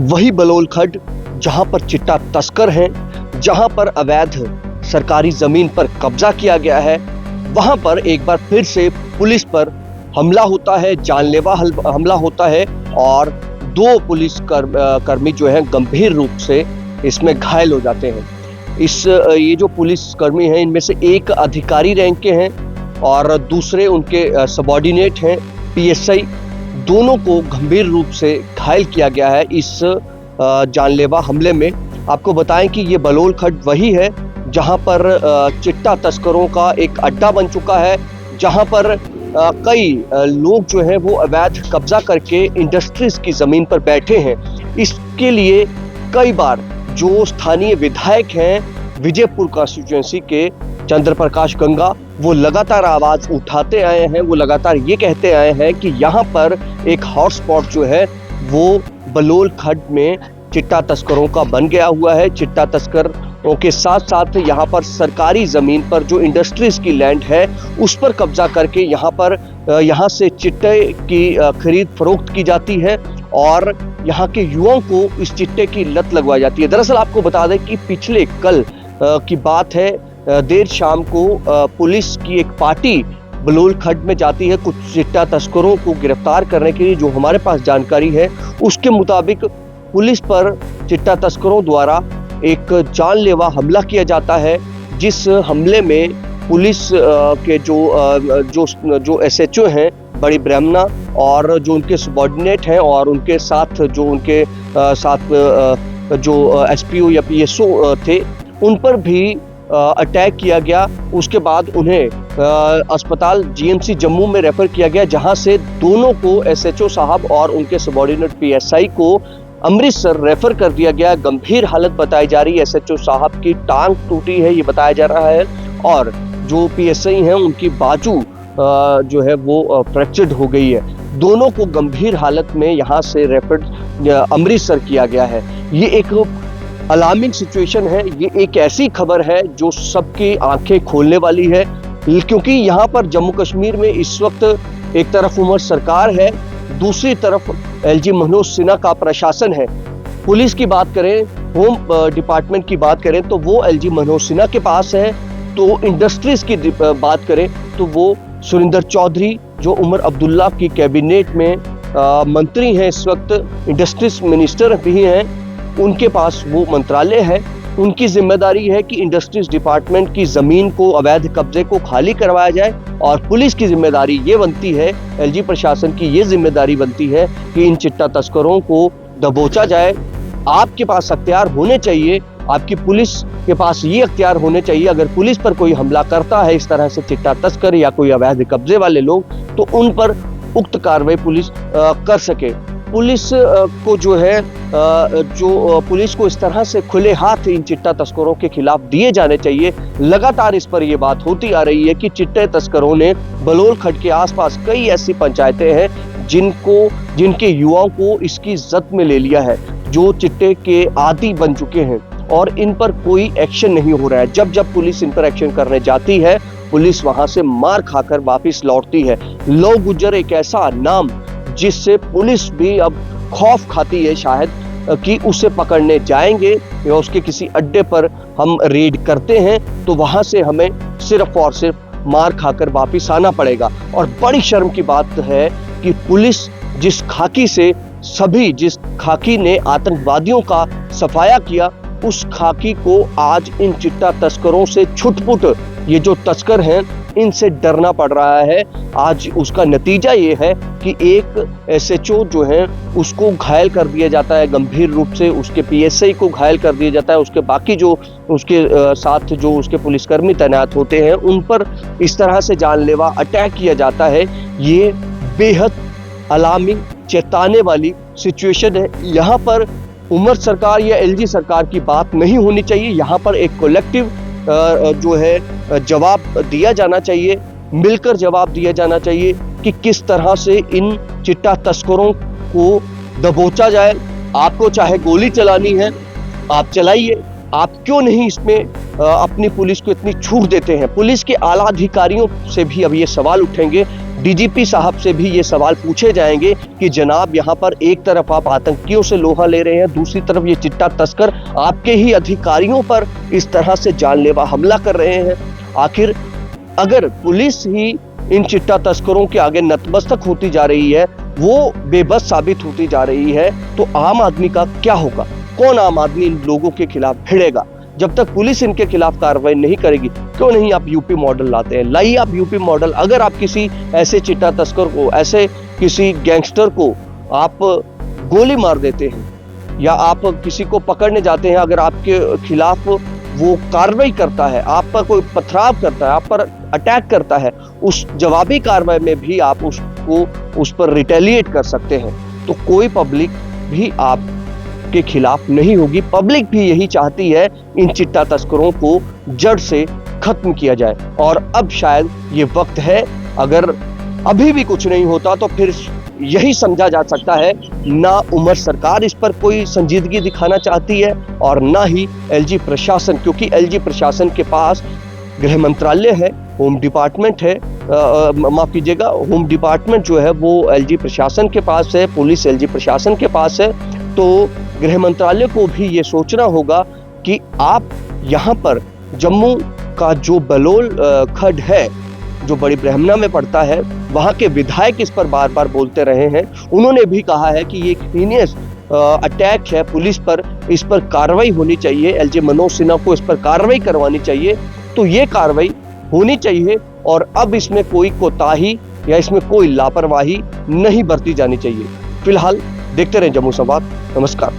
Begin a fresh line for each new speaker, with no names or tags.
वही बलोल खड्ड जहां पर चिट्टा तस्कर हैं, जहां पर अवैध सरकारी जमीन पर कब्जा किया गया है, वहां पर एक बार फिर से पुलिस पर हमला होता है, जानलेवा हमला होता है और 2 पुलिस कर्मी जो हैं गंभीर रूप से इसमें घायल हो जाते हैं। ये जो पुलिस कर्मी हैं इनमें से एक अधिकारी रैंक के हैं और दूसरे उनके सबॉर्डिनेट हैं पीएसआई। दोनों को गंभीर रूप से घायल किया गया है इस जानलेवा हमले में। आपको बताएं कि ये बलोल खड्ड वही है जहां पर चिट्टा तस्करों का एक अड्डा बन चुका है, जहां पर कई लोग जो हैं वो अवैध कब्जा करके इंडस्ट्रीज की जमीन पर बैठे हैं। इसके लिए कई बार जो स्थानीय विधायक हैं विजयपुर कॉन्स्टिट्यूएंसी के चंद्र प्रकाश गंगा, वो लगातार आवाज उठाते आए हैं, वो लगातार ये कहते आए हैं कि यहाँ पर एक हॉटस्पॉट जो है वो बलोल खड्ड में चिट्टा तस्करों का बन गया हुआ है। चिट्टा तस्करों के साथ साथ यहाँ पर सरकारी जमीन पर जो इंडस्ट्रीज की लैंड है उस पर कब्जा करके यहाँ से चिट्टे की खरीद फरोख्त की जाती है और यहाँ के युवाओं को इस चिट्टे की लत लगवाई जाती है। दरअसल आपको बता दें कि पिछले कल की बात है, देर शाम को पुलिस की एक पार्टी बलोल खड्ड में जाती है कुछ चिट्टा तस्करों को गिरफ्तार करने के लिए। जो हमारे पास जानकारी है उसके मुताबिक पुलिस पर चिट्टा तस्करों द्वारा एक जानलेवा हमला किया जाता है, जिस हमले में पुलिस के जो एसएचओ हैं बड़ी ब्रह्मणा और जो उनके सबॉर्डिनेट हैं और उनके साथ जो एसपीओ या पीएसओ थे उन पर भी अटैक किया गया। उसके बाद उन्हें अस्पताल जीएमसी जम्मू में रेफर किया गया, जहां से दोनों को एसएचओ साहब और उनके सबॉर्डिनेट पीएसआई को अमृतसर रेफर कर दिया गया। गंभीर हालत बताई जा रही है, एसएचओ साहब की टांग टूटी है ये बताया जा रहा है और जो पीएसआई हैं उनकी बाजू जो है वो फ्रैक्चर्ड हो गई है। दोनों को गंभीर हालत में यहाँ से रेफर अमृतसर किया गया है। ये एक अलार्मिंग सिचुएशन है, ये एक ऐसी खबर है जो सबकी आंखें खोलने वाली है, क्योंकि यहाँ पर जम्मू कश्मीर में इस वक्त एक तरफ उमर सरकार है, दूसरी तरफ एलजी मनोज सिन्हा का प्रशासन है। पुलिस की बात करें, होम डिपार्टमेंट की बात करें तो वो एलजी मनोज सिन्हा के पास है, तो इंडस्ट्रीज की बात करें तो वो सुरिंदर चौधरी जो उमर अब्दुल्ला की कैबिनेट में मंत्री हैं, इस वक्त इंडस्ट्रीज मिनिस्टर भी हैं, उनके पास वो मंत्रालय है। उनकी जिम्मेदारी है कि इंडस्ट्रीज डिपार्टमेंट की जमीन को, अवैध कब्जे को खाली करवाया जाए और पुलिस की जिम्मेदारी ये बनती है, एलजी प्रशासन की ये जिम्मेदारी बनती है कि इन चिट्टा तस्करों को दबोचा जाए। आपके पास अख्तियार होने चाहिए, आपकी पुलिस के पास ये अख्तियार होने चाहिए, अगर पुलिस पर कोई हमला करता है इस तरह से चिट्टा तस्कर या कोई अवैध कब्जे वाले लोग, तो उन पर उक्त कार्रवाई पुलिस कर सके। पुलिस को जो है पुलिस को इस तरह से खुले हाथ इन चिट्टा तस्करों के खिलाफ दिए जाने चाहिए। लगातार इस पर यह बात होती आ रही है कि चिट्टे तस्करों ने बलोल खड्ड के आसपास कई ऐसी पंचायतें हैं जिनके युवाओं को इसकी जद में ले लिया है, जो चिट्टे के आदी बन चुके हैं और इन पर कोई एक्शन नहीं हो रहा है। जब पुलिस इन पर एक्शन करने जाती है, पुलिस वहां से मार खाकर वापस लौटती है। लौ गुजर एक ऐसा नाम जिससे पुलिस भी अब खौफ खाती है शायद कि उसे पकड़ने जाएंगे या उसके किसी अड्डे पर हम रेड करते हैं तो वहां से हमें सिर्फ और सिर्फ मार खाकर वापस आना पड़ेगा। और बड़ी शर्म की बात है कि पुलिस जिस खाकी ने आतंकवादियों का सफाया किया, उस खाकी को आज इन चिट्टा तस्करों से छुटपुट ये जो तस्कर हैं इनसे डरना पड़ रहा है। आज उसका नतीजा ये है कि एक एसएचओ जो है उसको घायल कर दिया जाता है गंभीर रूप से, उसके पीएसआई को घायल कर दिया जाता है, उसके बाकी जो उसके साथ जो उसके पुलिसकर्मी तैनात होते हैं उन पर इस तरह से जानलेवा अटैक किया जाता है। ये बेहद अलार्मिंग, चेताने वाली सिचुएशन है। यहाँ पर उमर सरकार या एलजी सरकार की बात नहीं होनी चाहिए, यहाँ पर एक कलेक्टिव जो है जवाब दिया जाना चाहिए, मिलकर जवाब दिया जाना चाहिए कि किस तरह से इन चिट्टा तस्करों को दबोचा जाए। आपको चाहे गोली चलानी है आप चलाइए, आप क्यों नहीं इसमें अपनी पुलिस को इतनी छूट देते हैं। पुलिस के आला अधिकारियों से भी अब ये सवाल उठेंगे, डीजीपी साहब से भी ये सवाल पूछे जाएंगे कि जनाब यहाँ पर एक तरफ आप आतंकियों से लोहा ले रहे हैं, दूसरी तरफ ये चिट्टा तस्कर आपके ही अधिकारियों पर इस तरह से जानलेवा हमला कर रहे हैं। आखिर अगर पुलिस ही इन चिट्टा तस्करों के आगे नतमस्तक होती जा रही है, वो बेबस साबित होती जा रही है, तो आम आदमी का क्या होगा? कौन आम आदमी इन लोगों के खिलाफ भिड़ेगा? जब तक पुलिस इनके खिलाफ कार्रवाई नहीं करेगी, क्यों नहीं आप यूपी मॉडल लाते हैं? लाइए आप यूपी मॉडल। अगर आप किसी ऐसे चिट्टा तस्कर को, ऐसे किसी गैंगस्टर को आप गोली मार देते हैं या आप किसी को पकड़ने जाते हैं, अगर आपके खिलाफ वो कार्रवाई करता है, आप पर कोई पथराव करता है, आप पर अटैक करता है, उस जवाबी कार्रवाई में भी आप उस पर रिटेलिएट कर सकते हैं, तो कोई पब्लिक भी आप के खिलाफ नहीं होगी। पब्लिक भी यही चाहती है, इन चिट्टा तस्करों को जड़ से खत्म किया जाए। और अब शायद ये वक्त है, अगर अभी भी कुछ नहीं होता तो फिर यही समझा जा सकता है, ना उमर सरकार इस पर कोई संजीदगी दिखाना चाहती है और ना ही एलजी प्रशासन, क्योंकि एलजी प्रशासन के पास गृह मंत्रालय है, होम डिपार्टमेंट है, माफ कीजिएगा, होम डिपार्टमेंट जो है वो एलजी प्रशासन के पास है, पुलिस एलजी प्रशासन के पास है। तो गृह मंत्रालय को भी ये सोचना होगा कि आप यहाँ पर जम्मू का जो बलोल खड्ड है, जो बड़ी ब्रह्मना में पड़ता है, वहाँ के विधायक इस पर बार बार बोलते रहे हैं। उन्होंने भी कहा है कि ये एक हीनियस अटैक है पुलिस पर, इस पर कार्रवाई होनी चाहिए, एलजी मनोज सिन्हा को इस पर कार्रवाई करवानी चाहिए। तो ये कार्रवाई होनी चाहिए और अब इसमें कोई कोताही या इसमें कोई लापरवाही नहीं बरती जानी चाहिए। फिलहाल देखते रहें जम्मू संवाद। नमस्कार।